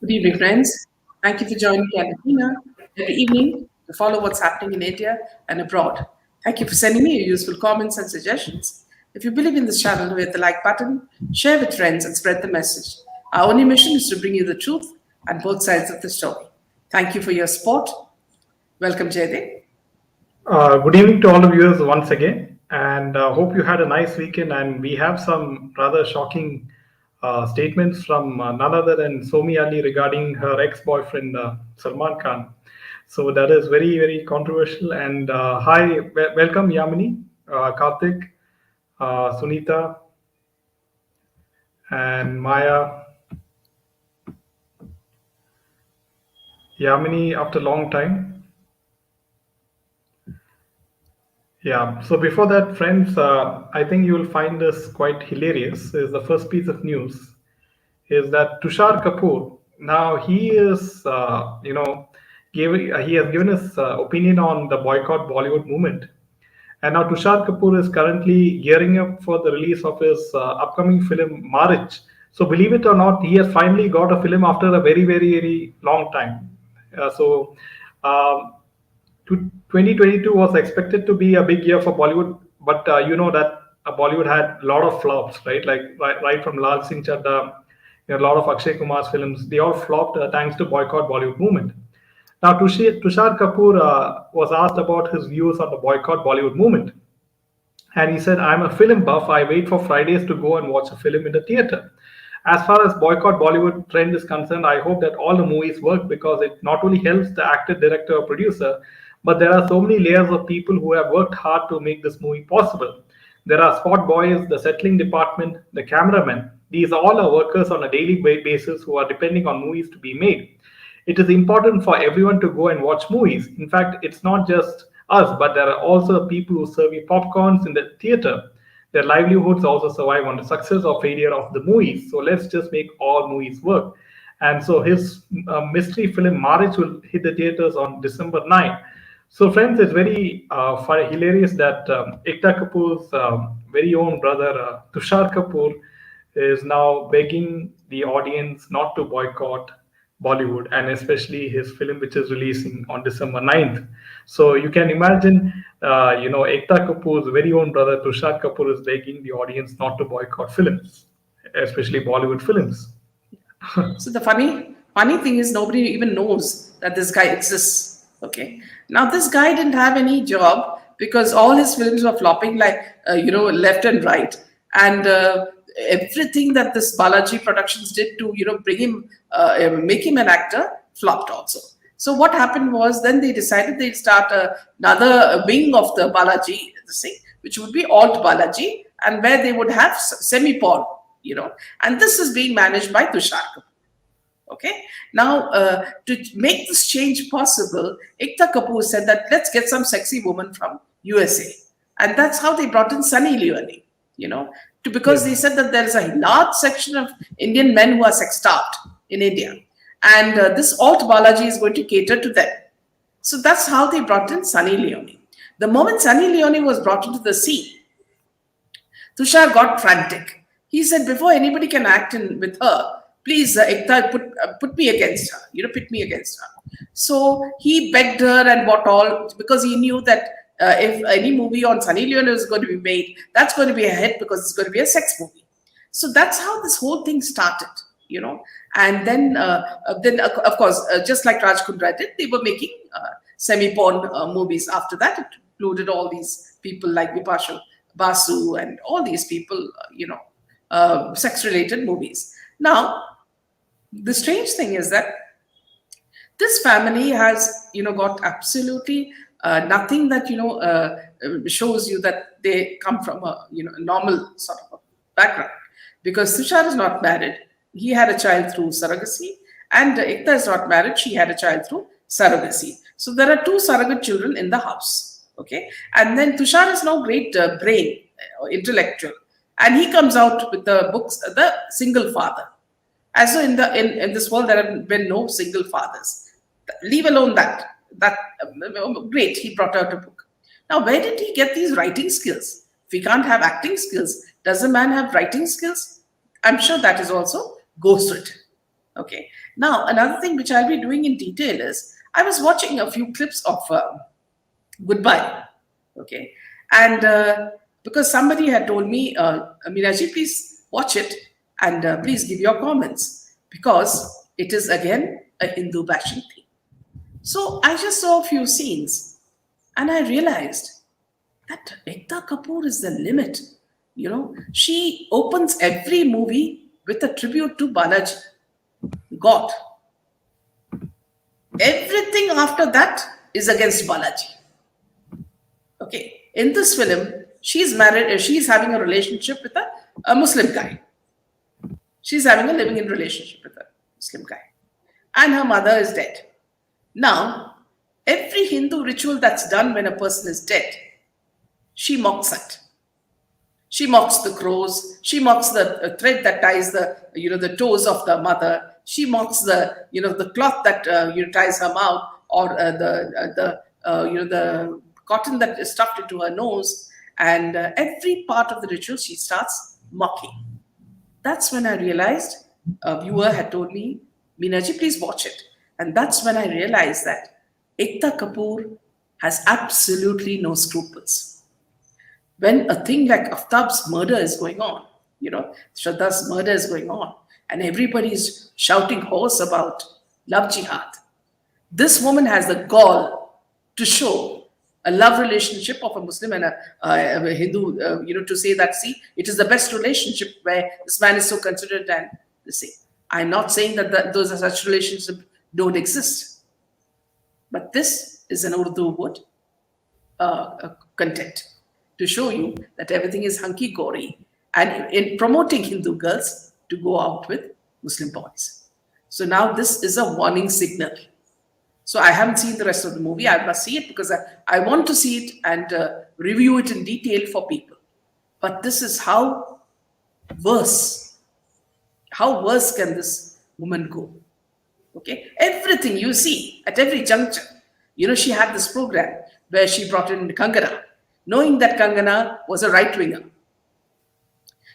Good evening, friends. Thank you for joining me at the dinner every evening to follow what's happening in India and abroad. Thank you for sending me your useful comments and suggestions. If you believe in this channel, hit the like button, share with friends, and spread the message. Our only mission is to bring you the truth and both sides of the story. Thank you for your support. Welcome, Jaydev. Good evening to all of you once again, and hope you had a nice weekend. And we have some rather shocking statements from none other than Somi Ali regarding her ex-boyfriend Salman Khan. So that is very, very controversial. And hi, welcome Yamini, Karthik, Sunita, and Maya. Yamini, after a long time. Yeah, so before that, friends, I think you will find this quite hilarious. Is the first piece of news is that Tushar Kapoor now he is he has given his opinion on the boycott Bollywood movement, and now Tushar Kapoor is currently gearing up for the release of his upcoming film Marriage. So believe it or not, he has finally got a film after a very very long time. So. Um 2022 was expected to be a big year for Bollywood, but you know that Bollywood had a lot of flops, right? Like right from Lal Singh Chadda, a lot of Akshay Kumar's films, they all flopped thanks to boycott Bollywood movement. Now, Tushar Kapoor was asked about his views on the boycott Bollywood movement, and he said, "I'm a film buff. I wait for Fridays to go and watch a film in the theater." As far as boycott Bollywood trend is concerned, I hope that all the movies work because it not only helps the actor, director, or producer, but there are so many layers of people who have worked hard to make this movie possible. There are spot boys, the settling department, the cameramen. These all are workers on a daily basis who are depending on movies to be made. It is important for everyone to go and watch movies. In fact, it's not just us, but there are also people who serve you popcorns in the theater. Their livelihoods also survive on the success or failure of the movies. So let's just make all movies work. And so his mystery film Marriage will hit the theaters on December 9. So, friends, it's very hilarious that Ekta Kapoor's very own brother Tushar Kapoor is now begging the audience not to boycott Bollywood, and especially his film, which is releasing on December 9th. So you can imagine, Ekta Kapoor's very own brother Tushar Kapoor is begging the audience not to boycott films, especially Bollywood films. So the funny thing is nobody even knows that this guy exists. Okay. Now this guy didn't have any job because all his films were flopping like left and right, and everything that this Balaji Productions did to bring him make him an actor flopped also. So what happened was then they decided they'd start another wing of the Balaji, which would be Alt Balaji, and where they would have semi-porn, and this is being managed by Tushar Kapoor. Okay. Now, to make this change possible, Ekta Kapoor said that let's get some sexy woman from USA, and that's how they brought in Sunny Leone. Because they said that there is a large section of Indian men who are sex starved in India, and this Alt Balaji is going to cater to them. So that's how they brought in Sunny Leone. The moment Sunny Leone was brought into the scene, Tushar got frantic. He said, before anybody can act with her, please, Ekta, put me against her, pit me against her. So he begged her and what all, because he knew that if any movie on Sunny Leone is going to be made, that's going to be a hit because it's going to be a sex movie. So that's how this whole thing started, And then of course, just like Raj Kundra did, they were making semi-porn movies after that. It included all these people like Vipasha Basu and all these people, sex-related movies. Now, the strange thing is that this family has got absolutely nothing that shows you that they come from a normal sort of a background, because Tushar is not married. He had a child through surrogacy, and Ekta is not married. She had a child through surrogacy. So there are two surrogate children in the house. Okay, and then Tushar is now great brain, intellectual, and he comes out with the books, the single father. As so in this world, there have been no single fathers. Leave alone that. Great, he brought out a book. Now, where did he get these writing skills? If he can't have acting skills, does a man have writing skills? I'm sure that is also ghostwritten. Okay. Now, another thing which I'll be doing in detail is I was watching a few clips of Goodbye. Okay. And because somebody had told me, Meenaji, please watch it and please give your comments because it is again a Hindu bashing thing. So I just saw a few scenes and I realized that Ekta Kapoor is the limit. She opens every movie with a tribute to Balaji, God. Everything after that is against Balaji. Okay. In this film, she's married, she's having a relationship with a Muslim guy. She's having a living in relationship with a Muslim guy. And her mother is dead. Now, every Hindu ritual that's done when a person is dead, she mocks it. She mocks the crows. She mocks the thread that ties the toes of the mother. She mocks the cloth that ties her mouth, or the cotton that is stuffed into her nose. And every part of the ritual she starts mocking. That's when I realized, a viewer had told me, Meenaji, please watch it. And that's when I realized that Ekta Kapoor has absolutely no scruples. When a thing like Aftab's murder is going on, Shraddha's murder is going on, and everybody's shouting hoarse about love jihad, this woman has the gall to show a love relationship of a Muslim and a Hindu, to say that, see, it is the best relationship where this man is so considerate and the same. I'm not saying that those are such relationships don't exist, but this is an Urdu word content to show you that everything is hunky-dory and in promoting Hindu girls to go out with Muslim boys. So now this is a warning signal. So I haven't seen the rest of the movie. I must see it because I want to see it and review it in detail for people. But this is how worse can this woman go? Okay, everything you see at every juncture. She had this program where she brought in Kangana, knowing that Kangana was a right-winger.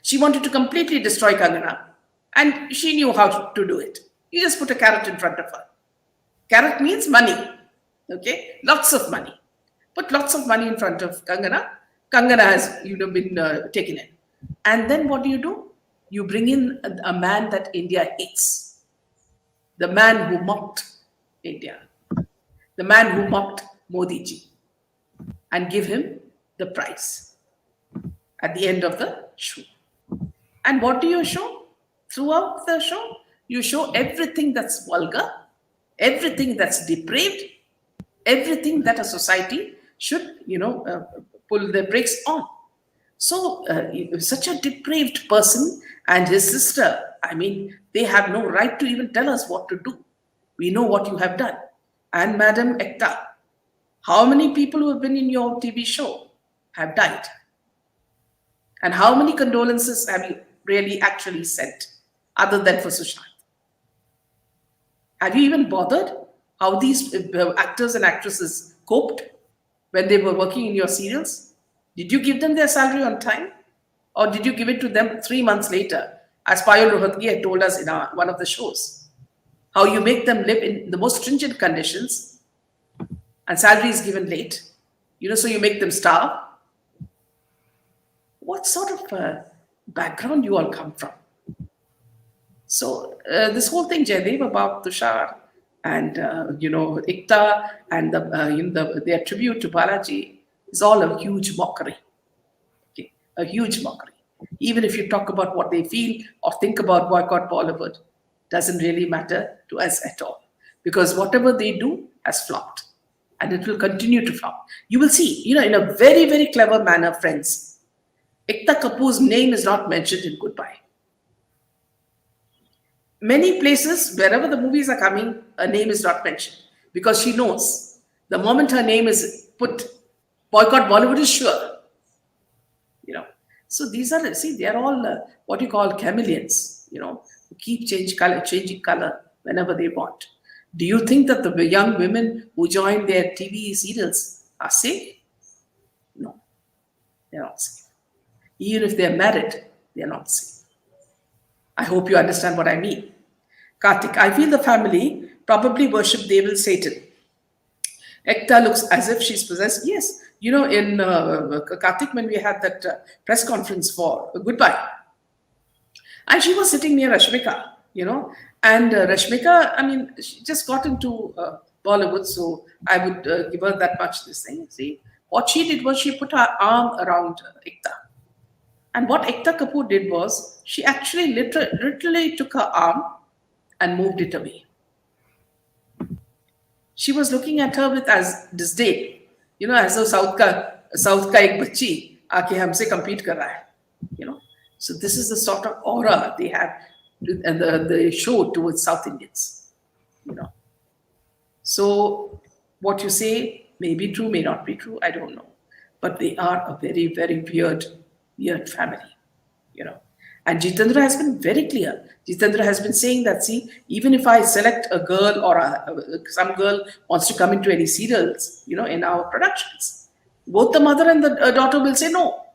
She wanted to completely destroy Kangana, and she knew how to do it. You just put a carrot in front of her. Carrot means money. Okay, lots of money. Put lots of money in front of Kangana. Kangana has been taken in. And then what do? You bring in a man that India hates. The man who mocked India. The man who mocked Modi ji. And give him the prize at the end of the show. And what do you show? Throughout the show, you show everything that's vulgar, everything that's depraved, everything that a society should, pull their brakes on. So, such a depraved person and his sister, they have no right to even tell us what to do. We know what you have done. And Madam Ekta, how many people who have been in your TV show have died? And how many condolences have you really actually sent, other than for Sushant? Have you even bothered how these actors and actresses coped when they were working in your serials? Did you give them their salary on time? Or did you give it to them 3 months later, as Payal Rohatgi had told us in one of the shows? How you make them live in the most stringent conditions and salary is given late. So you make them starve. What sort of background you all come from? So this whole thing, Jaydev, about Tushar and Ekta and their tribute to Balaji is all a huge mockery. Okay, a huge mockery. Even if you talk about what they feel or think about Boycott Bollywood, doesn't really matter to us at all, because whatever they do has flopped, and it will continue to flop. You will see, in a very, very clever manner, friends. Ekta Kapoor's name is not mentioned in Goodbye. Many places, wherever the movies are coming, her name is not mentioned because she knows the moment her name is put, Boycott Bollywood is sure. So these are, they are all what you call chameleons, who keep changing color whenever they want. Do you think that the young women who join their TV serials are safe? No, they're not safe. Even if they're married, they're not safe. I hope you understand what I mean. Kartik. I feel the family probably worship devil Satan. Ekta looks as if she's possessed. Yes, in Kartik, when we had that press conference for Goodbye, and she was sitting near Rashmika. And Rashmika, I mean, she just got into Bollywood, so I would give her that much this thing. See, what she did was she put her arm around Ekta. And what Ekta Kapoor did was she actually literally took her arm and moved it away. She was looking at her with as disdain, as though South ka ek bachchi aake humse compete kar raha hai, you know. So this is the sort of aura they have and they show towards South Indians, you know. So what you say may be true, may not be true, I don't know. But they are a very, very weird family, you know. And Jitendra has been very clear. Jitendra has been saying that, see, even if I select a girl or some girl wants to come into any serials, in our productions, both the mother and the daughter will say no.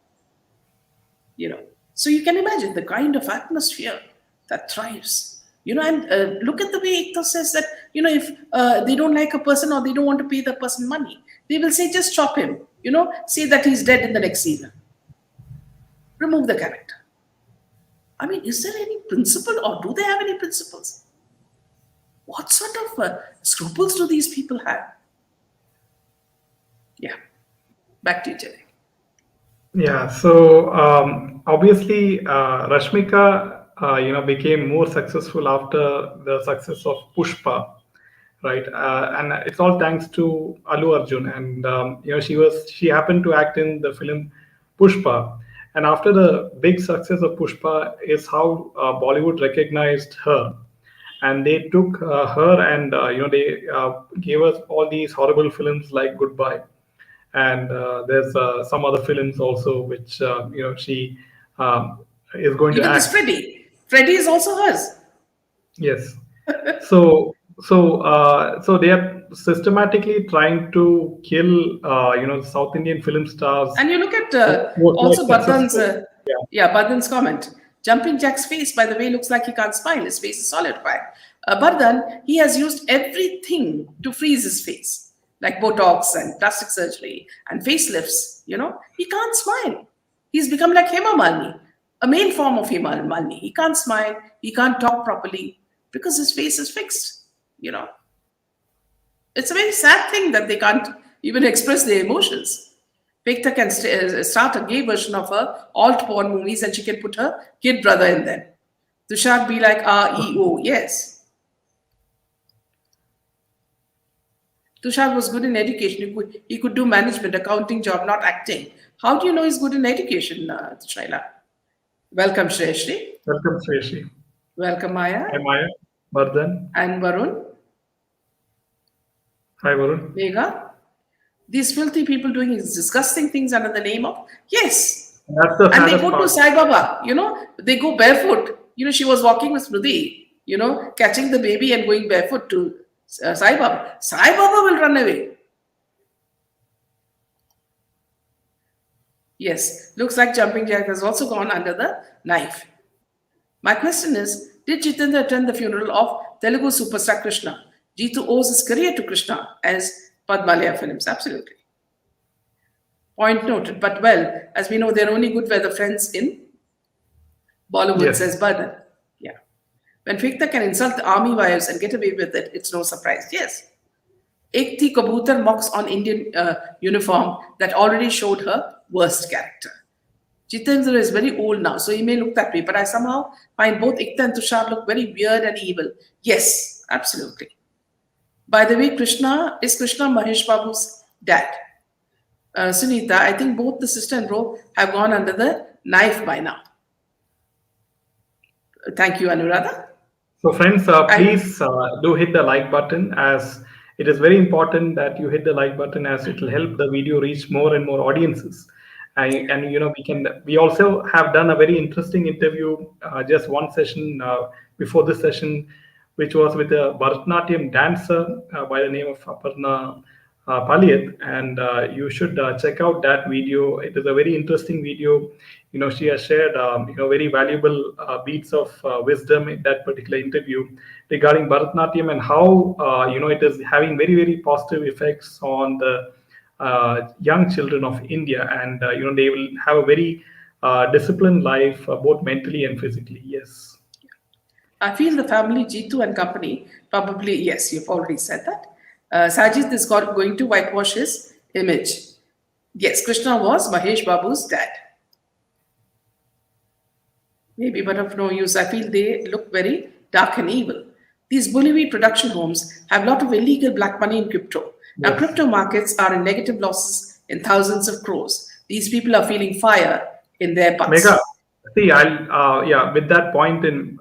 So you can imagine the kind of atmosphere that thrives. And look at the way Ekta says that, if they don't like a person or they don't want to pay the person money, they will say, just chop him, say that he's dead in the next season. Remove the character. I mean, is there any principle or do they have any principles? What sort of scruples do these people have? Yeah. Back to you, Jerry. Yeah, so obviously Rashmika, became more successful after the success of Pushpa, right? And it's all thanks to Allu Arjun, and she happened to act in the film Pushpa, and after the big success of Pushpa is how Bollywood recognized her, and they took her and they gave us all these horrible films like Goodbye, and there's some other films also which she is going to Even this act. Freddie. Freddie is also hers. Yes. So they are systematically trying to kill South Indian film stars. And you look at who are also quite Bardhan's, successful. Bardhan's comment. Jumping Jack's face, by the way, looks like he can't smile. His face is solidified. Bardhan, he has used everything to freeze his face, like Botox and plastic surgery and facelifts. He can't smile. He's become like Hema Malini, a main form of Hema Malini. He can't smile. He can't talk properly because his face is fixed. It's a very sad thing that they can't even express their emotions. Ekta can start a gay version of her alt porn movies and she can put her kid brother in them. Tushar be like R-E-O, yes. Tushar was good in education. He could do management, accounting job, not acting. How do you know he's good in education, Shaila? Welcome, Shreyashri. Welcome, Sreshi. Welcome, Maya. Hi, Maya. Bardhan. And Varun. Hi, Varun. Megha. These filthy people doing disgusting things under the name of, yes. That's the And they saddest go to part. Sai Baba, they go barefoot. She was walking with Smriti, catching the baby and going barefoot to Sai Baba. Sai Baba will run away. Yes, looks like Jumping Jack has also gone under the knife. My question is, did Jitendra attend the funeral of Telugu superstar Krishna? Jitu owes his career to Krishna as Padmalaya films, absolutely. Point noted, but well, as we know, they're only good weather friends in Bollywood, Yes. says Bardhan. Yeah. When Fikta can insult the army wives and get away with it, it's no surprise. Yes. Ekti Kabutar mocks on Indian uniform that already showed her worst character. Jitendra is very old now, so he may look that way, but I somehow find both Ekta and Tushar look very weird and evil. Yes, absolutely. By the way, is Krishna Mahesh Babu's dad? Sunita, I think both the sister and bro have gone under the knife by now. Thank you, Anuradha. So, friends, please do hit the like button, as it is very important that you hit the like button, as it will help the video reach more and more audiences. And we also have done a very interesting interview, just one session before this session, which was with a Bharatanatyam dancer by the name of Aparna Paliyat, and you should check out that video. It is a very interesting video. She has shared very valuable beats of wisdom in that particular interview regarding Bharatanatyam and how it is having very very positive effects on the young children of India, and they will have a very disciplined life, both mentally and physically. Yes. I feel the family Jitu and company probably, yes, you've already said that. Sajid is going to whitewash his image. Yes, Krishna was Mahesh Babu's dad. Maybe, but of no use. I feel they look very dark and evil. These Bollywood production homes have a lot of illegal black money in crypto. Now, Yes. crypto markets are in negative losses in thousands of crores. These people are feeling fire in their Mega, butts. see, yeah, with that point in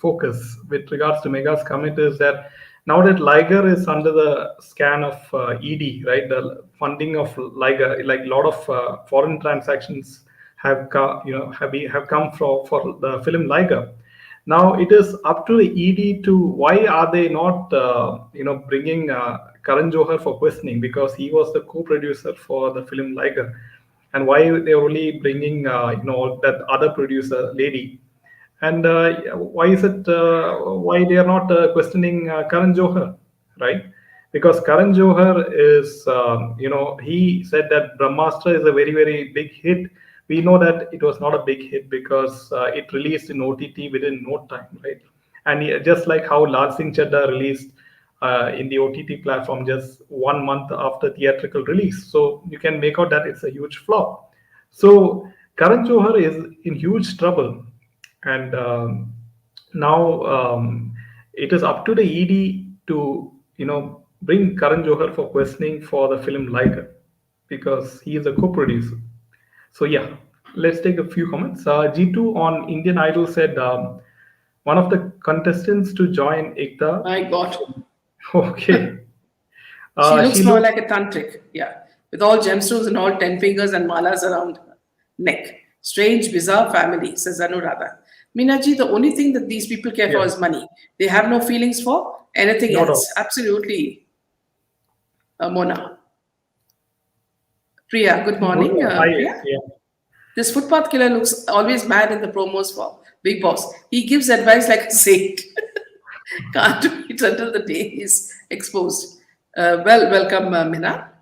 focus with regards to Mega's comment is that now that Liger is under the scan of ED, right? The funding of Liger, like a lot of foreign transactions have have come for the film Liger. Now it is up to the ED to why are they not bringing Karan Johar for questioning, because he was the co-producer for the film Liger, and why they're only bringing that other producer lady, and why is it why they are not questioning Karan Johar, right? Because Karan Johar is he said that Brahmastra is a very very big hit. We know that it was not a big hit because it released in OTT within no time, right? And just like how Lal Singh Chadda released in the OTT platform just 1 month after theatrical release. So you can make out that it's a huge flop. So Karan Johar is in huge trouble, and now it is up to the ED to bring Karan Johar for questioning for the film Liger, because he is a co-producer. So yeah, let's take a few comments. G2 on Indian Idol said one of the contestants to join Ekta. My God. Okay. She looks She more looks, like a tantric, yeah, with all gemstones and all 10 fingers and malas around her neck. Strange, bizarre family, says Anuradha. Minaji, the only thing that these people care for yes, is money. They have no feelings for anything no doubt. else. Absolutely, Mona. Priya, good morning, Hi, Priya. yeah. This footpath killer looks always mad in the promos for Big Boss. He gives advice like a saint. Can't wait until the day is exposed. Welcome, Mina.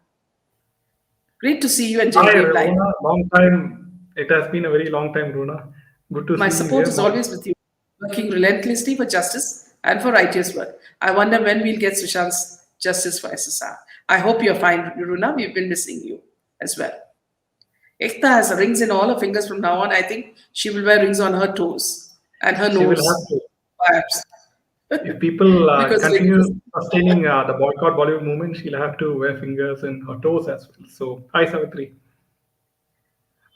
Great to see you and Hi, Genevieve live. Rona. Long time. It has been a very long time, Rona. Good to My see you support here. is always with you, working relentlessly for justice and for righteous work. I wonder when we'll get Sushant's justice for SSR. I hope you're fine, Runa. We've been missing you as well. Ekta has rings in all her fingers from now on. I think she will wear rings on her toes and her She will have nose, to. perhaps. If people Because continue rings. sustaining the boycott Bollywood movement, she'll have to wear fingers in her toes as well. So, hi, Savitri.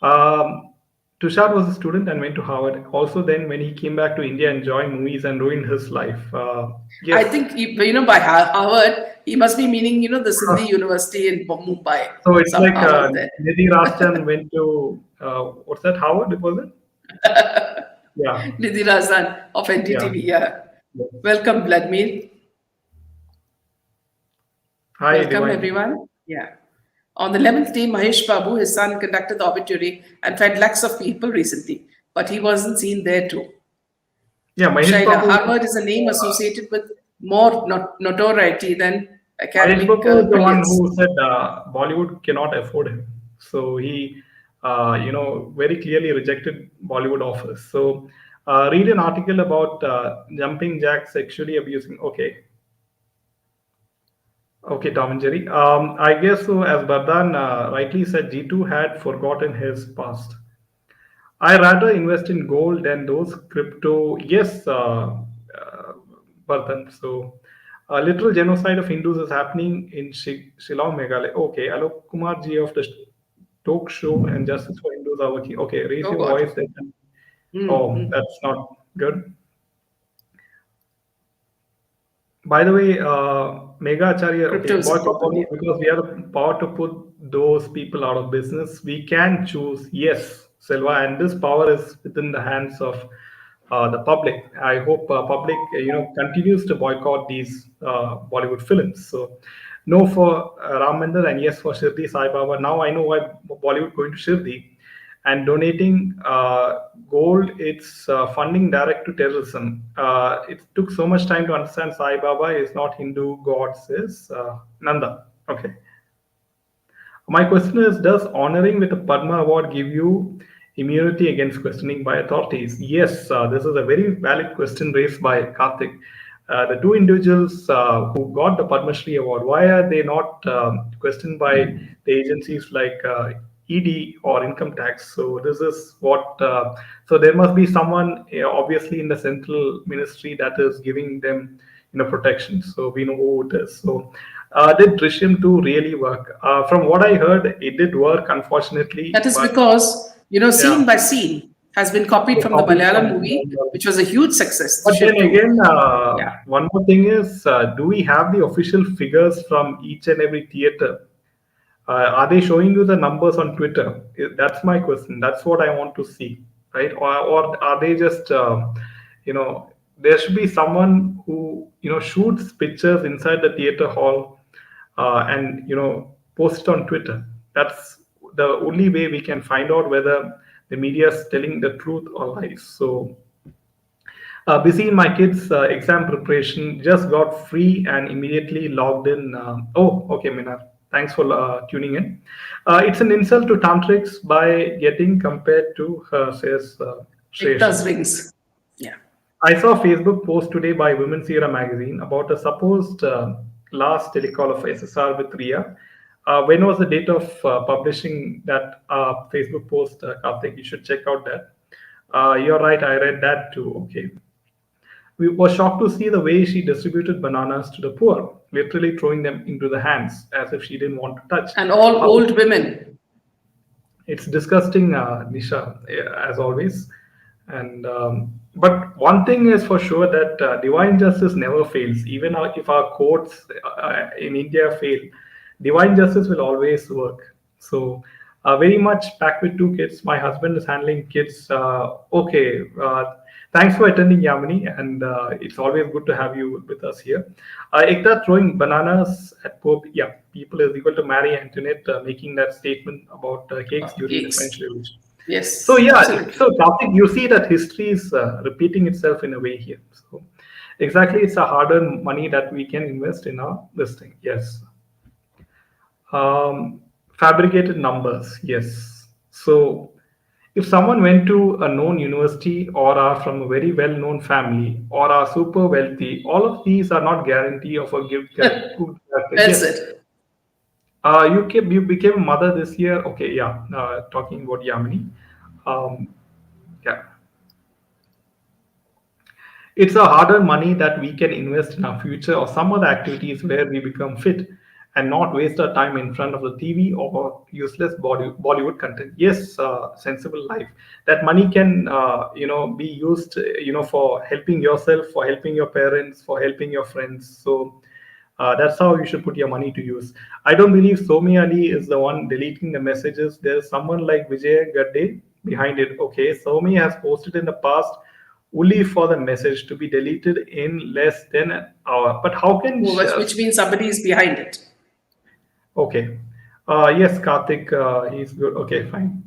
Um, Tushar was a student and went to Harvard. Also, then when he came back to India and joined movies and ruined his life. I Yes. think, by Harvard, he must be meaning, the Sindhi University in Mumbai, So it's like somehow out there. Nidhi Rashtan went to what's that? Harvard, was it? Yeah, Nidhi Razan of yeah. NDTV, yeah. Yes. Welcome, Vladimir. Hi, Welcome, Divine. everyone. Yeah. On the 11th day, Mahesh Babu, his son, conducted the obituary and fed lakhs of people recently, but he wasn't seen there too. Yeah, Mahesh Shaila, Babu. Harvard is a name associated with more notoriety than Mahesh academic Babu is the one brilliance. who said Bollywood cannot afford him. So he, very clearly rejected Bollywood offers. So read an article about jumping jacks sexually abusing. Okay, okay, Tom and Jerry. I guess so. As Bardhan rightly said, G2 had forgotten his past. I rather invest in gold than those crypto. Yes, Bardhan. So, a literal genocide of Hindus is happening in Shillong, Meghalaya. Okay, Alok Kumar ji of the talk show and Justice for Hindus are working. Okay, raise Oh, your God. voice. Oh, that's not good. By the way, Mega Acharya, Crypto okay, is boycott important. Bollywood because we have the power to put those people out of business. We can choose, yes, Selva, and this power is within the hands of the public. I hope public, continues to boycott these Bollywood films. So, no for Ram Mandir, and yes for Shirdi Sai Baba. Now I know why Bollywood going to Shirdi and donating gold. It's funding direct to terrorism. It took so much time to understand Sai Baba is not Hindu, gods is Nanda. Okay. My question is, does honoring with a Padma Award give you immunity against questioning by authorities? Yes, this is a very valid question raised by Karthik. The two individuals who got the Padma Shri Award, why are they not questioned by the agencies like ED or income tax? So this is what. So there must be someone, obviously, in the central ministry that is giving them, protection. So we know who it is. So did Drishyam 2 really work? From what I heard, it did work, unfortunately, That is but because, yeah, scene by scene has been copied the from the copy Malayalam from. movie, which was a huge success, But then Drishyam 2. again, Yeah. one more thing is, do we have the official figures from each and every theater? Are they showing you the numbers on Twitter? That's my question. That's what I want to see, right? Or are they just, you know, there should be someone who, shoots pictures inside the theater hall and, post it on Twitter. That's the only way we can find out whether the media is telling the truth or lies. So busy in my kids' exam preparation. Just got free and immediately logged in. Oh, okay, Minar. Thanks for tuning in. It's an insult to tantrics by getting compared to her, says It Shreya. does rings. Yeah. I saw a Facebook post today by Women's Era magazine about a supposed last telecall of SSR with Ria. When was the date of publishing that Facebook post, Karthik? You should check out that. You're right, I read that too. Okay. We were shocked to see the way she distributed bananas to the poor, literally throwing them into the hands as if she didn't want to touch. And all How old women. it's disgusting, Nisha, as always. And but one thing is for sure that divine justice never fails. Even if our courts in India fail, divine justice will always work. So very much back with two kids. My husband is handling kids. Okay. Thanks for attending, Yamini, and it's always good to have you with us here. Ekta throwing bananas at Pope. Yeah, people is equal to Mary Antoinette making that statement about cakes during the French Cakes. Revolution. So Yes, yeah, absolutely. so Karthik, you see that history is repeating itself in a way here. So exactly, it's a hard-earned money that we can invest in our listing. Yes. Fabricated numbers. Yes. So if someone went to a known university or are from a very well-known family or are super wealthy, all of these are not guarantee of a good character. Well Yes. said. You became a mother this year. Okay, yeah. Talking about Yamini. Um, yeah. It's a harder money that we can invest in our future or some other activities where we become fit and not waste our time in front of the TV or useless Bollywood content. Yes, sensible life. That money can, be used, for helping yourself, for helping your parents, for helping your friends. So that's how you should put your money to use. I don't believe Somi Ali is the one deleting the messages. There's someone like Vijay Gadde behind it. Okay, Somi has posted in the past only for the message to be deleted in less than an hour. But how can Which means somebody is behind it. okay? Yes, Karthik, he's good. Okay, fine.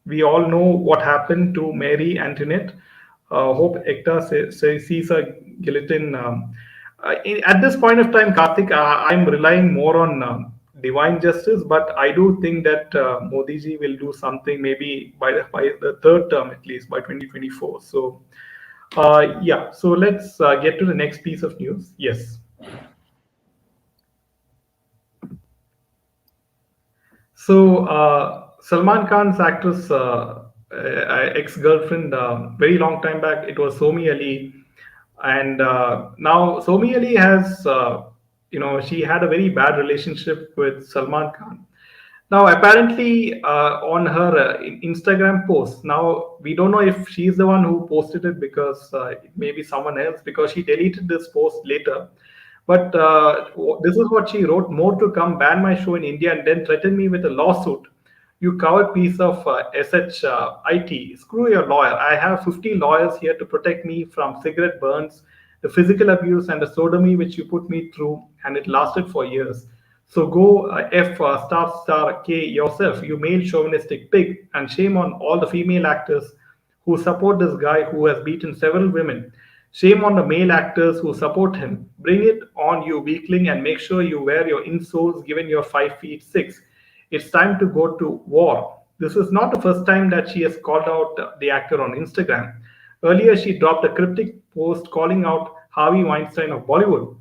We all know what happened to Mary Antoinette. Hope Ekta sees a guillotine. At this point of time, Karthik, I'm relying more on divine justice, but I do think that Modi ji will do something maybe by the third term at least by 2024. So, yeah, so let's get to the next piece of news. Yes. So Salman Khan's actress, ex-girlfriend, very long time back, it was Somi Ali, and now Somi Ali has, she had a very bad relationship with Salman Khan. Now, apparently, on her Instagram post, now we don't know if she's the one who posted it because it may be someone else because she deleted this post later. But this is what she wrote: "More to come. Ban my show in India and then threaten me with a lawsuit. You coward piece of SHIT. Screw your lawyer. I have 50 lawyers here to protect me from cigarette burns, the physical abuse, and the sodomy which you put me through, and it lasted for years. So go F star K yourself, you male chauvinistic pig, and shame on all the female actors who support this guy who has beaten several women. Shame on the male actors who support him. Bring it on, you weakling, and make sure you wear your insoles given your 5 feet 6. It's time to go to war. This is not the first time that she has called out the actor on Instagram. Earlier, she dropped a cryptic post calling out Harvey Weinstein of Bollywood.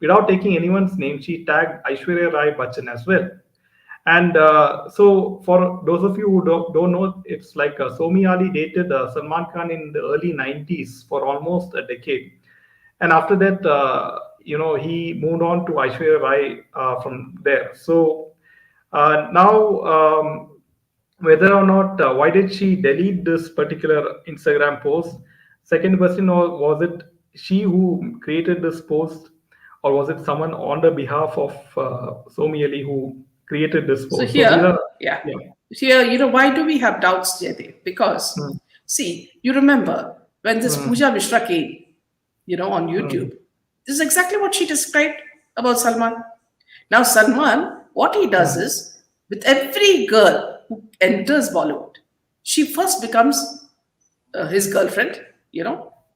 Without taking anyone's name, she tagged Aishwarya Rai Bachchan as well. And so, for those of you who don't know, it's like Somi Ali dated Salman Khan in the early 90s for almost a decade. And after that, he moved on to Aishwarya Rai from there. So now, whether or not, why did she delete this particular Instagram post? Second question, was it she who created this post, or was it someone on the behalf of Somi Ali who created this So post? So these here, are, yeah, yeah. here, why do we have doubts, Jaydev? Because, Mm, see, you remember when this mm, Pooja Mishra came, on mm, YouTube, this is exactly what she described about Salman. Now, Salman, what he does mm. is, with every girl who enters Bollywood, she first becomes his girlfriend,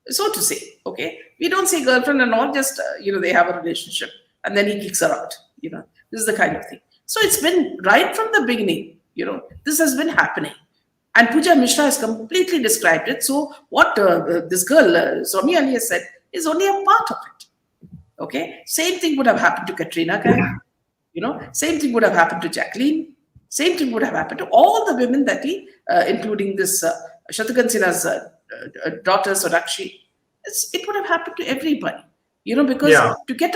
so to say. Okay, we don't say girlfriend and all, just they have a relationship, and then he kicks her out. This is the kind of thing. So it's been right from the beginning. This has been happening, and Pooja Mishra has completely described it. So what this girl Somi Ali has said is only a part of it. Okay, same thing would have happened to Katrina Kaif. Same thing would have happened to Jacqueline. Same thing would have happened to all the women that he, including this Shatrughan Sinha's daughter Sonakshi. It would have happened to everybody, because Yeah, to get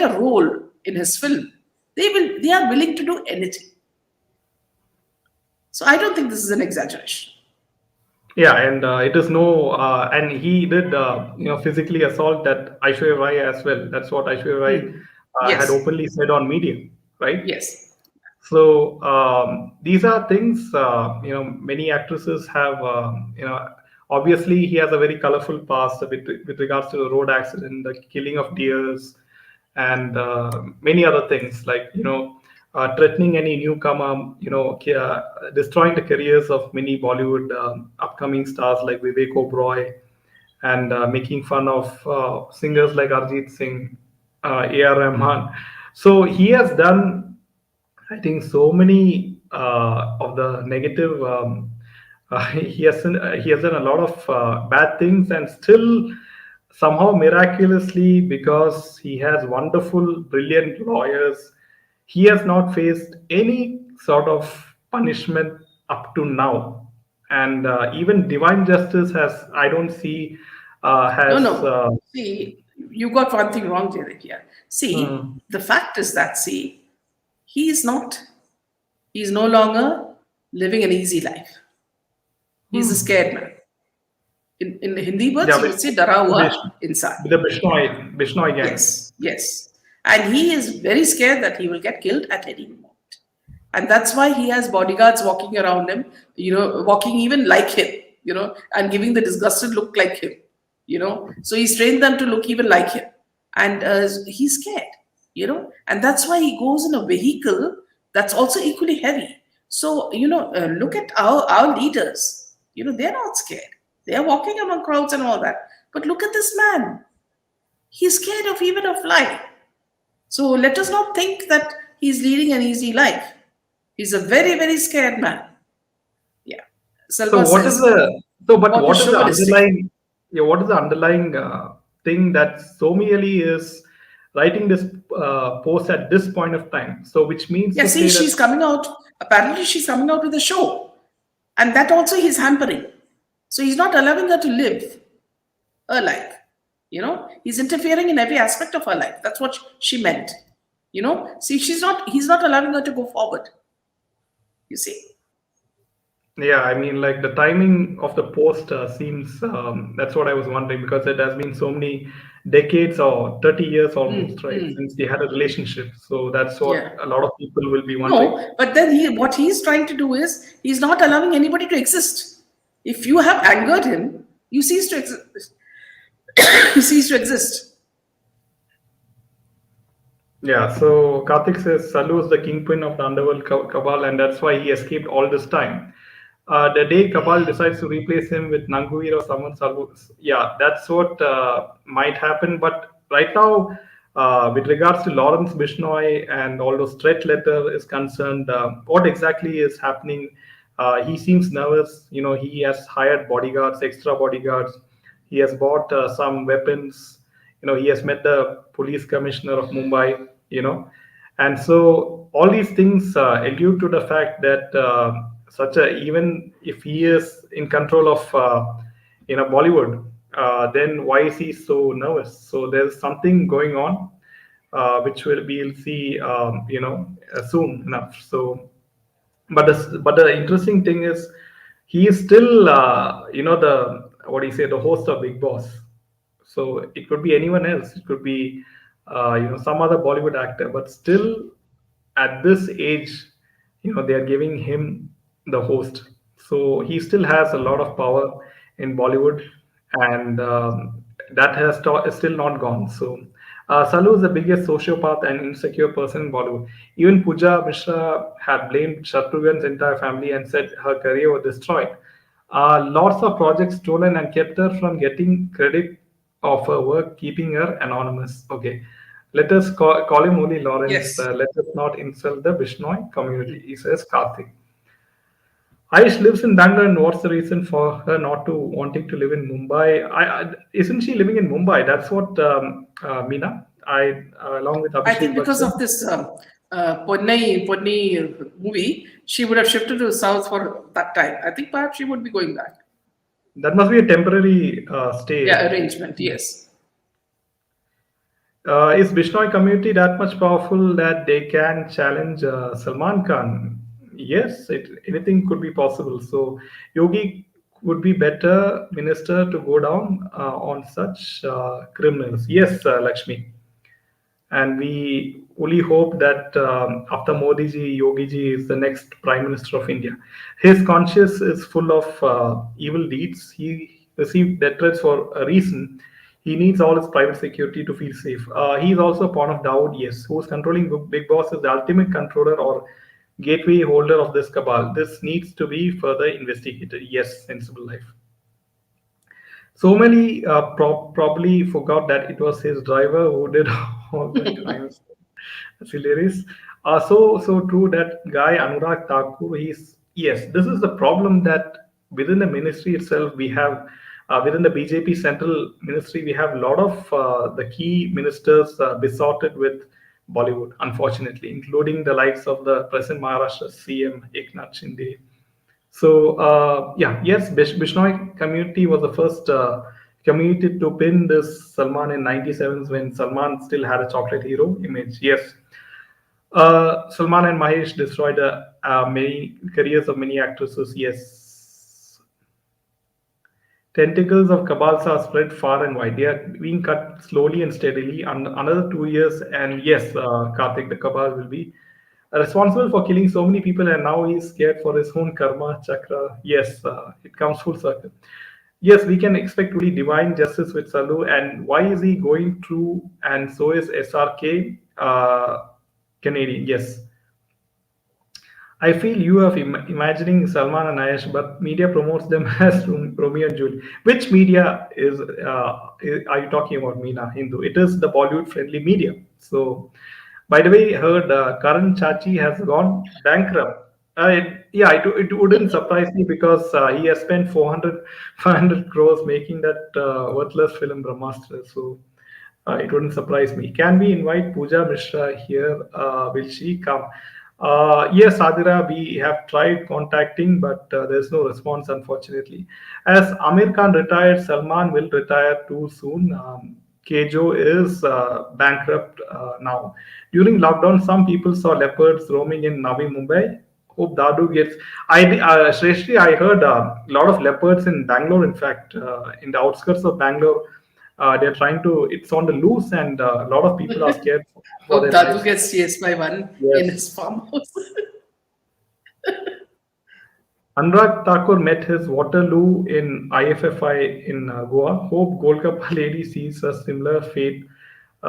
a role in his film, they are willing to do anything. So I don't think this is an exaggeration. yeah, and it is no, and he did, physically assault that Aishwarya Rai as well. That's what Aishwarya Rai Hmm. had Yes, openly said on media, right? yes, So these are things, many actresses have, obviously he has a very colorful past with regards to the road accident, the killing of deers, and many other things like, threatening any newcomer, destroying the careers of many Bollywood upcoming stars like Vivek Oberoi, and making fun of singers like Arjit Singh, A.R. Rahman. So he has done, I think, so many of the negative. He has done a lot of bad things, and still somehow miraculously, because he has wonderful, brilliant lawyers, he has not faced any sort of punishment up to now. And even divine justice has, I don't see, no, has. no. See, you got one thing wrong, Derek. Here, see, Mm, the fact is that, see, he is not. He's no longer living an easy life. He's a mm. scared man. In the Hindi words, Yeah, you would say "dara hua Vish- insan." with the Bishnoi gang. Yes, yes. And he is very scared that he will get killed at any moment. And that's why he has bodyguards walking around him, walking even like him, and giving the disgusted look like him, So he's trained them to look even like him. And he's scared, and that's why he goes in a vehicle that's also equally heavy. So, look at our leaders, they're not scared. They're walking among crowds and all that. But look at this man. He's scared of even of life. So let us not think that he's leading an easy life. He's a very, very scared man. Yeah. So Salma what is says, the but what is what is the chauvinistic? underlying, yeah, what is the underlying thing that Somi Ali is writing this post at this point of time? So which means Yeah, to see, say that, she's coming out. Apparently, she's coming out with a show. And that also he's hampering. So he's not allowing her to live her life. He's interfering in every aspect of her life. That's what she meant. See, he's not allowing her to go forward. You see. yeah, I mean, like the timing of the post seems, that's what I was wondering, because it has been so many decades or 30 years almost, right, Mm. since they had a relationship. So that's what Yeah. a lot of people will be wondering. No, but then what he's trying to do is he's not allowing anybody to exist. If you have angered him, you cease to exist. You cease to exist. Yeah, so Karthik says Salu is the kingpin of the underworld cabal, and that's why he escaped all this time. The day Cabal decides to replace him with Nanguir or someone, Salu, yeah, that's what might happen. But right now, with regards to Lawrence Bishnoi and all those threat letter is concerned, what exactly is happening? He seems nervous. You know, he has hired bodyguards, extra bodyguards. He has bought some weapons. You know, he has met the police commissioner of Mumbai. You know, and so all these things allude to the fact that such a even if he is in control of Bollywood, then why is he so nervous? So there's something going on, which we'll see soon enough. So but the interesting thing is he is still the what do you say, the host of Big Boss. So it could be anyone else. It could be some other Bollywood actor, but still at this age, they are giving him the host. So he still has a lot of power in Bollywood, and that has still not gone. So Salu is the biggest sociopath and insecure person in Bollywood. Even Pooja Mishra had blamed Shatrughan's entire family and said her career was destroyed. Lots of projects stolen and kept her from getting credit of her work, keeping her anonymous. Okay, let us call him only Lawrence. Yes. Let us not insult the Bishnoi community. He says Karthik. Aish lives in Bangalore, and what's the reason for her not to wanting to live in Mumbai? Isn't she living in Mumbai? That's what Meena. Along with I think Abhishek because Bachchan. of this Ponnai movie, she would have shifted to the south for that time. I think perhaps she would be going back. That must be a temporary Yeah, stay. arrangement. Yes. Is Bishnoi community that much powerful that they can challenge Salman Khan? Yes, anything could be possible. So Yogi would be better minister to go down on such criminals. Yes, Lakshmi. And we only hope that after Modi ji, Yogi ji is the next Prime Minister of India. His conscience is full of evil deeds. He received death threats for a reason. He needs all his private security to feel safe. He is also a pawn of Dawood, yes, who is controlling Big Boss, is the ultimate controller or gateway holder of this cabal. This needs to be further investigated. Yes, sensible life. So many probably forgot that it was his driver who did all the crimes. That's hilarious. So true that guy Anurag Thakur. He's yes. This is the problem that within the ministry itself we have. Within the BJP central ministry, we have a lot of the key ministers besotted with Bollywood, unfortunately, including the likes of the present Maharashtra CM Eknath Shinde. So yeah, yes, Bishnoi community was the first community to pin this Salman in '97 when Salman still had a chocolate hero image. Yes, Salman and Mahesh destroyed many careers of many actresses. Yes, tentacles of Kabals are spread far and wide. They are being cut slowly and steadily. Another 2 years, and yes, Karthik, the Kabal will be responsible for killing so many people, and now he's scared for his own karma chakra. Yes, it comes full circle. Yes, we can expect really divine justice with Salu, and why is he going through? And so is SRK Canadian. Yes, I feel you are imagining Salman and Ayash, but media promotes them as Romeo and Juliet. Which media are you talking about, Meena? Hindu. It is the Bollywood-friendly media. So, by the way, heard Karan Chachi has gone bankrupt. Yeah, it wouldn't surprise me because he has spent 500 crores making that worthless film Brahmastra. So it wouldn't surprise me. Can we invite Pooja Mishra here? Will she come? Yes, Adira, we have tried contacting, but there's no response, unfortunately. As Amir Khan retired, Salman will retire too soon. Kejo is bankrupt now. During lockdown, some people saw leopards roaming in Navi Mumbai. Hope Dadu gets. Shrestri, I heard a lot of leopards in Bangalore. In fact, in the outskirts of Bangalore, they're trying to. It's on the loose, and a lot of people are scared for Hope their Dadu lives. gets chased by one in Yes. his farmhouse. Anurag Thakur met his Waterloo in IFFI in Goa. Hope Golkappa lady sees a similar fate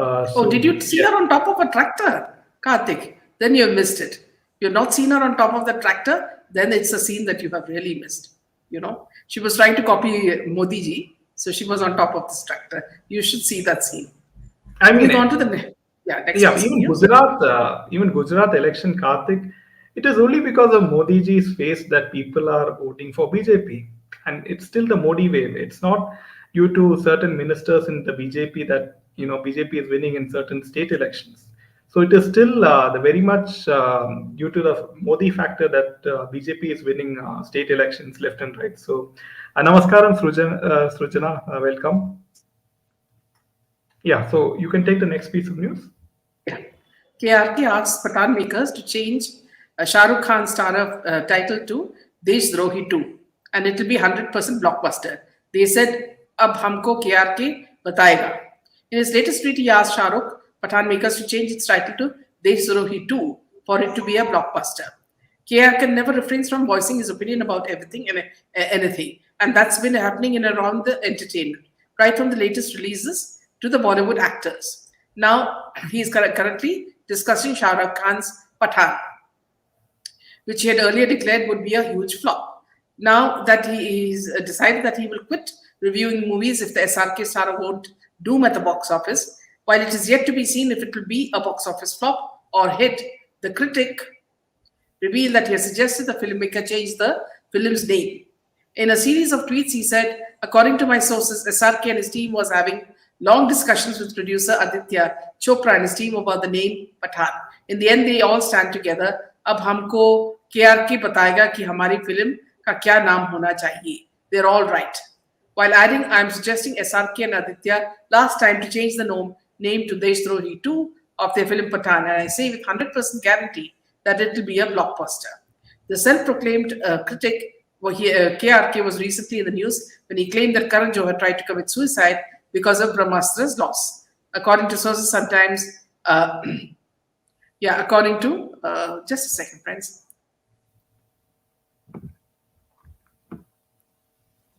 Oh, did you see Yeah. her on top of a tractor, Karthik? Then you have missed it. You've not seen her on top of the tractor, then it's a scene that you have really missed. She was trying to copy Modi ji, so she was on top of this tractor. You should see that scene. I We'll mean, go on to the next yeah, piece of news. Even Gujarat election, Karthik, it is only because of Modi ji's face that people are voting for BJP, and it's still the Modi wave. It's not due to certain ministers in the BJP that BJP is winning in certain state elections. So it is still the very much due to the Modi factor that BJP is winning state elections left and right. So, namaskaram, Srujana, welcome. Yeah, so you can take the next piece of news. Yeah. KRK asks Pathan makers to change Shah Rukh Khan star title to Desh Drohi 2, and it will be 100% blockbuster. They said, Ab humko KRK batayega. In his latest tweet, he asked Shah Rukh Pathan makers to change its title to Desh Drohi 2 for it to be a blockbuster. KRK never refrains from voicing his opinion about everything and anything, and that's been happening in around the entertainment, right from the latest releases to the Bollywood actors. Now, he is currently discussing Shah Rukh Khan's Pathan, which he had earlier declared would be a huge flop. Now that he is decided that he will quit reviewing movies if the SRK star won't doom at the box office, while it is yet to be seen if it will be a box office flop or hit, the critic revealed that he has suggested the filmmaker change the film's name. In a series of tweets, he said, according to my sources, SRK and his team was having long discussions with producer Aditya Chopra and his team about the name Pathan. In the end, they all stand together. अब हमको KRK बताएगा कि हमारी film का क्या नाम होना चाहिए. They're all right. While adding, I'm suggesting SRK and Aditya last time to change the name to Deshdrohi 2 of their film Pathan, and I say with 100% guarantee that it will be a blockbuster. The self-proclaimed critic, KRK, was recently in the news when he claimed that Karan Johar tried to commit suicide because of Brahmastra's loss. According to sources, sometimes, according to, just a second, friends.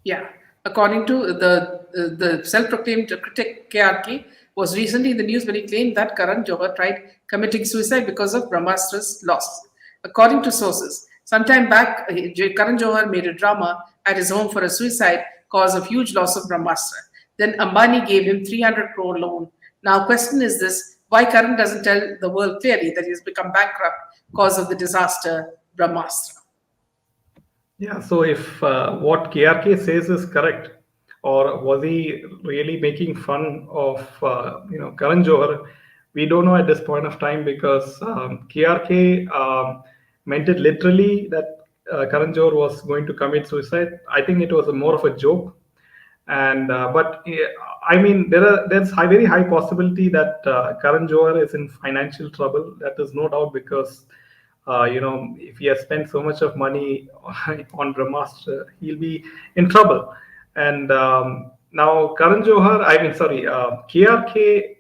Yeah, according to the self-proclaimed critic KRK, was recently in the news when he claimed that Karan Johar tried committing suicide because of Brahmastra's loss. According to sources, sometime back, Karan Johar made a drama at his home for a suicide cause of huge loss of Brahmastra. Then Ambani gave him 300 crore loan. Now, question is this: why Karan doesn't tell the world clearly that he has become bankrupt cause of the disaster Brahmastra? Yeah, so if what KRK says is correct, or was he really making fun of Karan Johar? We don't know at this point of time because KRK meant it literally that Karan Johar was going to commit suicide. I think it was more of a joke, and but I mean there's very high possibility that Karan Johar is in financial trouble. That is no doubt because. If he has spent so much of money on Brahmastra, he'll be in trouble. And now Karan Johar, KRK,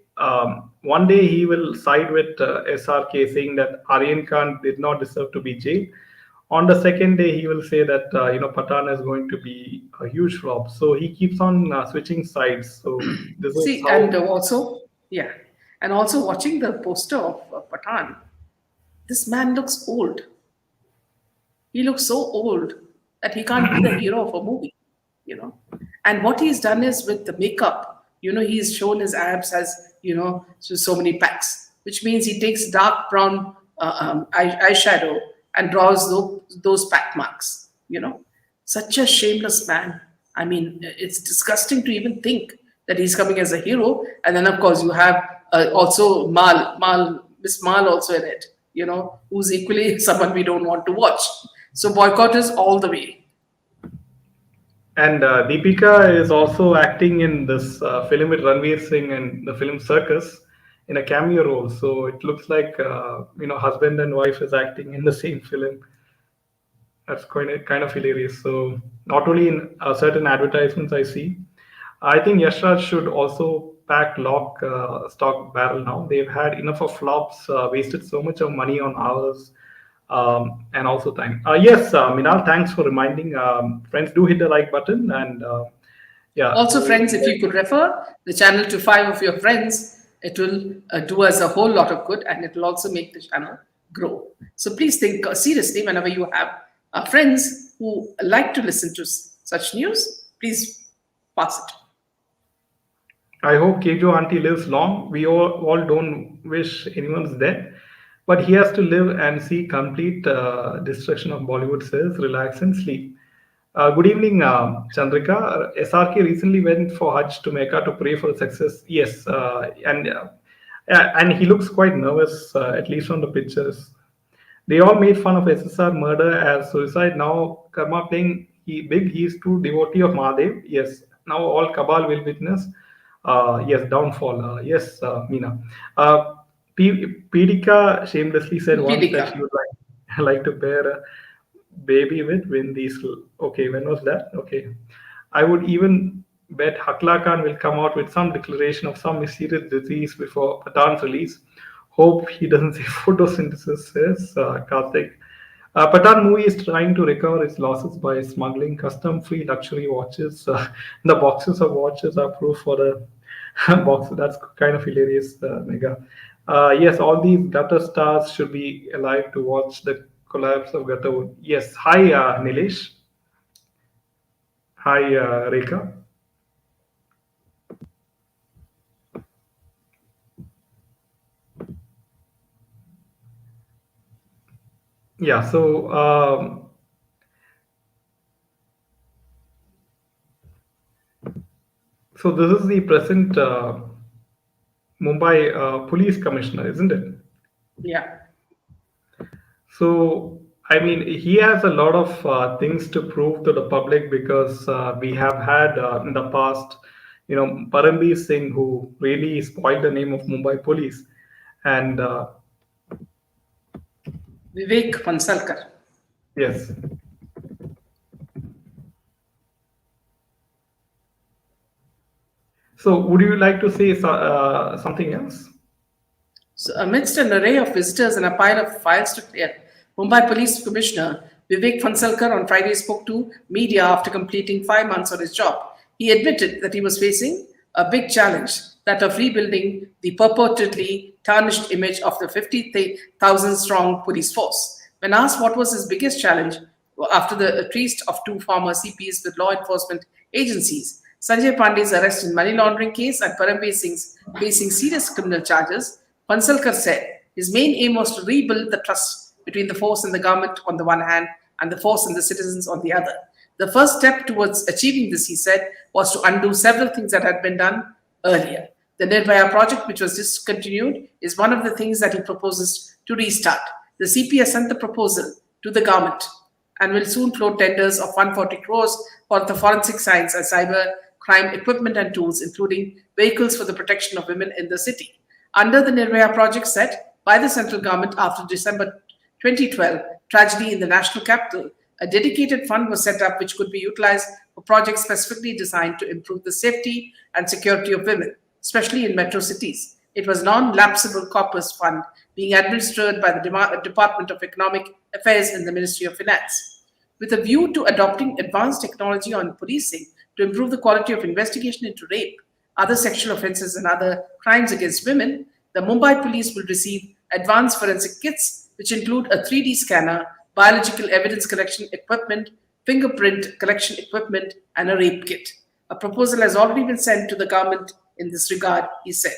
one day he will side with SRK saying that Aryan Khan did not deserve to be jailed. On the second day, he will say that, Pathan is going to be a huge flop. So he keeps on switching sides. So this is See, how... and also watching the poster of Pathan, this man looks old. He looks so old that he can't be the hero of a movie, And what he's done is with the makeup, he's shown his abs as, so many packs, which means he takes dark brown eyeshadow and draws those pack marks, Such a shameless man. I mean, it's disgusting to even think that he's coming as a hero. And then, of course, you have also Miss Mal also in it. Who's equally someone we don't want to watch. So boycott is all the way. And Deepika is also acting in this film with Ranveer Singh and the film Circus in a cameo role. So it looks like, husband and wife is acting in the same film. That's kind of hilarious. So not only in certain advertisements I see, I think Yash Raj should also pack lock, stock, barrel now. They've had enough of flops, wasted so much of money on hours, and also time. Yes, Minal, thanks for reminding. Friends, do hit the like button and yeah. Also, friends, if you could refer the channel to 5 of your friends, It will do us a whole lot of good, and it will also make the channel grow. So please think seriously whenever you have friends who like to listen to such news. Please pass it. I hope Kejo auntie lives long. We all don't wish anyone's dead, but he has to live and see complete destruction of Bollywood sales, relax and sleep. Good evening, Chandrika. SRK recently went for Hajj to Mecca to pray for success. Yes, and he looks quite nervous, at least from the pictures. They all made fun of SSR murder as suicide. Now Karma playing big. He is too devotee of Mahadev. Yes. Now all Kabal will witness. Yes, downfall. Yes, Meena. Uh, Pidika shamelessly said once that Pidika. she would like to bear a baby with when these. Okay, when was that? Okay. I would even bet Hakla Khan will come out with some declaration of some mysterious disease before Pathan's release. Hope he doesn't say photosynthesis, says Karthik. Pathan movie is trying to recover its losses by smuggling custom-free luxury watches. The boxes of watches are proof for the box. That's kind of hilarious, Mega. Yes, all these gutter stars should be alive to watch the collapse of Gutterwood. Yes, hi Nilesh. Hi Rekha. Yeah, so this is the present Mumbai police commissioner, isn't it? Yeah. So, I mean, he has a lot of things to prove to the public because we have had in the past, Paramveer Singh, who really spoiled the name of Mumbai police. And Vivek Pansalkar. yes, so would you like to say something else? So, amidst an array of visitors and a pile of files to clear, Mumbai Police Commissioner Vivek Fansalkar on Friday spoke to media after completing 5 months on his job. He admitted that he was facing a big challenge, that of rebuilding the purportedly tarnished image of the 50,000 strong police force. When asked what was his biggest challenge after the arrest of two former CPs with law enforcement agencies, Sanjay Pandey's arrest in money laundering case and Paramveer Singh's facing serious criminal charges, Pansalkar said his main aim was to rebuild the trust between the force and the government on the one hand and the force and the citizens on the other. The first step towards achieving this, he said, was to undo several things that had been done earlier. The Nirbhaya project, which was discontinued, is one of the things that he proposes to restart. The CP has sent the proposal to the government and will soon float tenders of 140 crores for the forensic science and cyber crime equipment and tools, including vehicles for the protection of women in the city. Under the Nirbhaya project set by the central government after December 2012 tragedy in the national capital, a dedicated fund was set up which could be utilized for projects specifically designed to improve the safety and security of women, especially in metro cities. It was non-lapsable corpus fund being administered by the Department of Economic Affairs in the Ministry of Finance. With a view to adopting advanced technology on policing to improve the quality of investigation into rape, other sexual offences, and other crimes against women, the Mumbai police will receive advanced forensic kits, which include a 3D scanner, biological evidence collection equipment, fingerprint collection equipment, and a rape kit. A proposal has already been sent to the government in this regard, he said.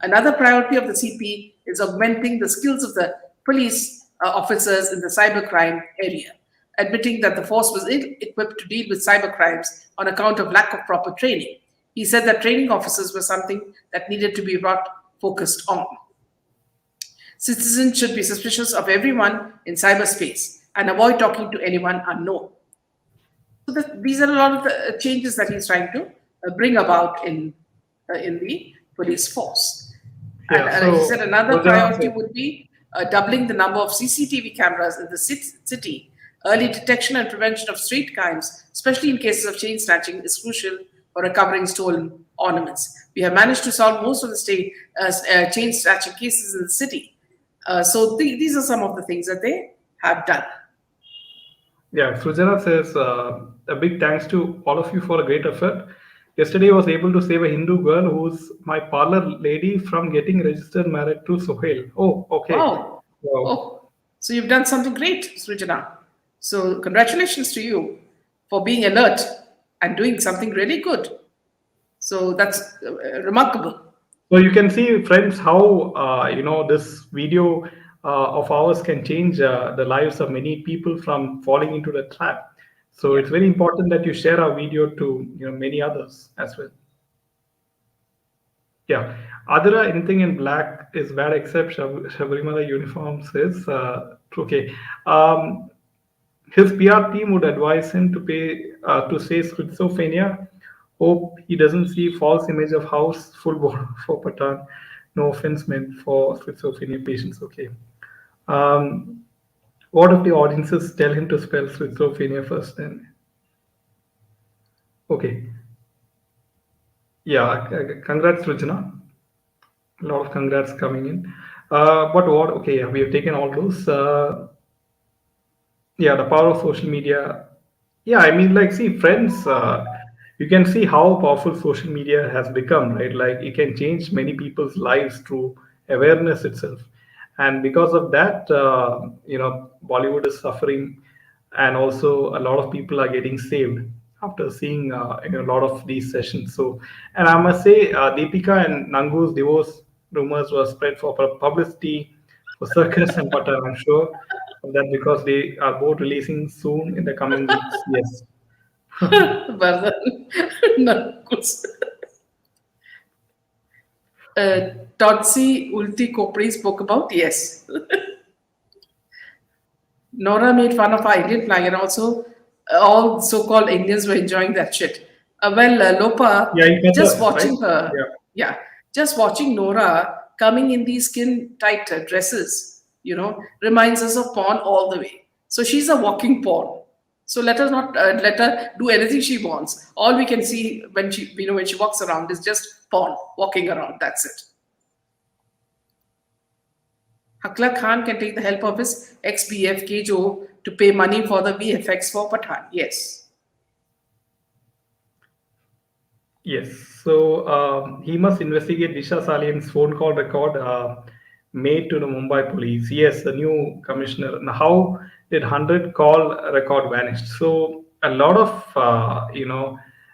Another priority of the CP is augmenting the skills of the police officers in the cybercrime area, admitting that the force was ill-equipped to deal with cyber crimes on account of lack of proper training. He said that training officers were something that needed to be brought focused on. Citizens should be suspicious of everyone in cyberspace and avoid talking to anyone unknown. So these are a lot of the changes that he's trying to bring about in the police force. And Yeah, so he said another Rojana priority would be doubling the number of CCTV cameras in the city. Early detection and prevention of street crimes, especially in cases of chain snatching, is crucial for recovering stolen ornaments. We have managed to solve most of the chain snatching cases in the city. So these are some of the things that they have done. Yeah, Sujana says a big thanks to all of you for a great effort. Yesterday, I was able to save a Hindu girl who's my parlor lady from getting registered married to Sohail. Oh, okay. Wow. Wow. Oh, so you've done something great, Srijana. So congratulations to you for being alert and doing something really good. So that's remarkable. So you can see, friends, how this video of ours can change the lives of many people from falling into the trap. So Yeah. it's very important that you share our video to many others as well. Yeah. Adira, anything in black is bad except Shabarimala uniforms is okay. Um, his PR team would advise him to say schizophrenia. Hope he doesn't see false image of house full body for Patan. No offense meant for schizophrenia patients. Okay. Um, what if the audiences tell him to spell schizophrenia first? Then okay. Yeah. Congrats, Rujana. A lot of congrats coming in. But what? Okay, yeah, we have taken all those. Yeah, the power of social media. Yeah, I mean, like, see, friends, you can see how powerful social media has become, right? Like, it can change many people's lives through awareness itself. And because of that, Bollywood is suffering, and also a lot of people are getting saved after seeing a lot of these sessions. So, and I must say, Deepika and Nangu's divorce rumors were spread for publicity for Circus and Patan, I'm sure of that, because they are both releasing soon in the coming weeks. Yes. Vardhan. No, good. Totsi Ulti Kopri spoke about, yes. Nora made fun of our Indian flag, and also all so-called Indians were enjoying that shit. Lopa, Yeah, in just Qatar, right? watching her, Yeah. yeah, just watching Nora coming in these skin-tight dresses, reminds us of porn all the way. So she's a walking porn. So let her not let her do anything she wants. All we can see when she walks around is just porn walking around. That's it. Hakla Khan can take the help of his ex-BF Kejo to pay money for the VFX for Pathan. Yes. Yes. So he must investigate Disha Salian's phone call record made to the Mumbai police. Yes, the new commissioner. Now, how did 100 call record vanish? So a lot of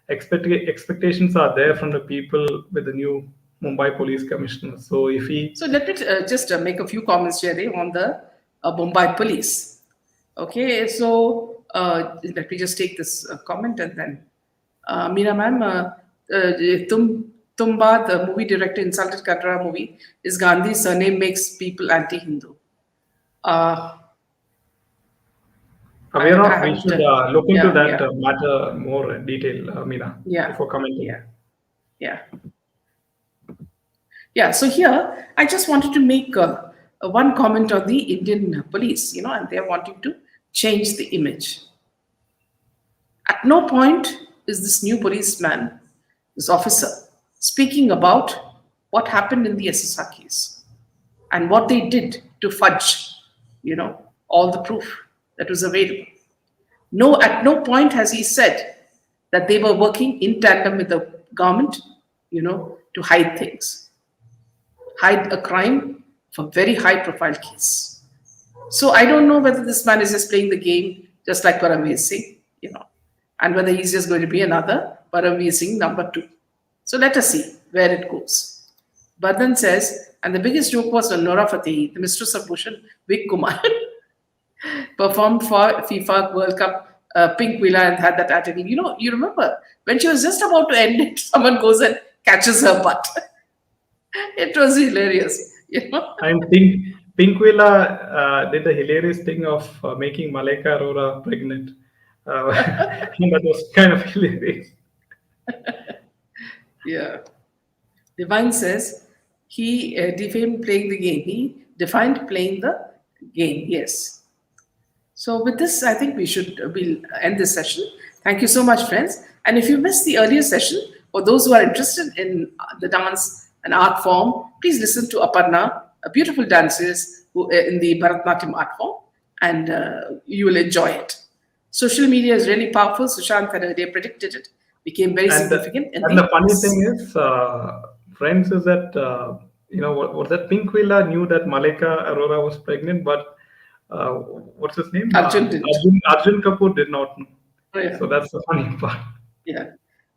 expectations are there from the people with the new Mumbai police commissioner. So if he So let me just make a few comments, Jerry, on the Mumbai police. Okay, so let me just take this comment and then Meera ma'am, Tumba, the movie director insulted Katra movie. Is Gandhi's surname makes people anti-Hindu? Uh, we are I not, we haven't. should look into Yeah, that yeah, matter more in detail, Meena, yeah, before commenting. yeah, yeah. Yeah, so here I just wanted to make one comment on the Indian police, and they're wanting to change the image. At no point is this new policeman, this officer, speaking about what happened in the SSR case and what they did to fudge, all the proof that was available. No, at no point has he said that they were working in tandem with the government, to hide things, hide a crime for very high profile case. So I don't know whether this man is just playing the game just like Paramveer Singh, and whether he's just going to be another Paramveer Singh number 2. So let us see where it goes. Badhan says, and the biggest joke was when Nora Fateh, the mistress of Bhushan, Vic Kumar, performed for FIFA World Cup Pink Villa and had that article. You remember when she was just about to end it, someone goes and catches her butt. It was hilarious. And Pinkwilla did the hilarious thing of making Malaika Arora pregnant. And that was kind of hilarious. Yeah. Divine says he defined playing the game. He defined playing the game. Yes. So with this, I think we'll end this session. Thank you so much, friends. And if you missed the earlier session, for those who are interested in the dance and art form, please listen to Aparna, a beautiful danceress in the Bharatanatyam art form, and you will enjoy it. Social media is really powerful. Sushant had earlier predicted it. became very And significant and and the made funny news. thing is, friends, is that what that Pink Villa knew that Malika Arora was pregnant, but what's his name? Arjun didn't. Arjun Kapoor did not know. Oh, yeah. So that's the funny part. Yeah.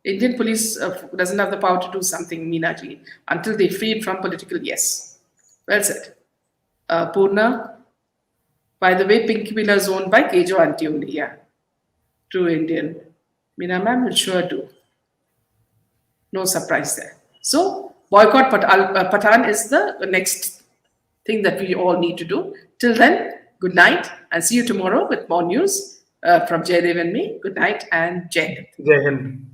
Indian police doesn't have the power to do something, Meenaji, until they free it from political yes. Well said. Purna, by the way, Pinky Villa is owned by Kejo Auntie only. Yeah. True Indian. Meena ma'am will sure do. No surprise there. So, boycott Pathan is the next thing that we all need to do. Till then, good night and see you tomorrow with more news from Jaydev and me. Good night and Jai Hind. Jai Hind.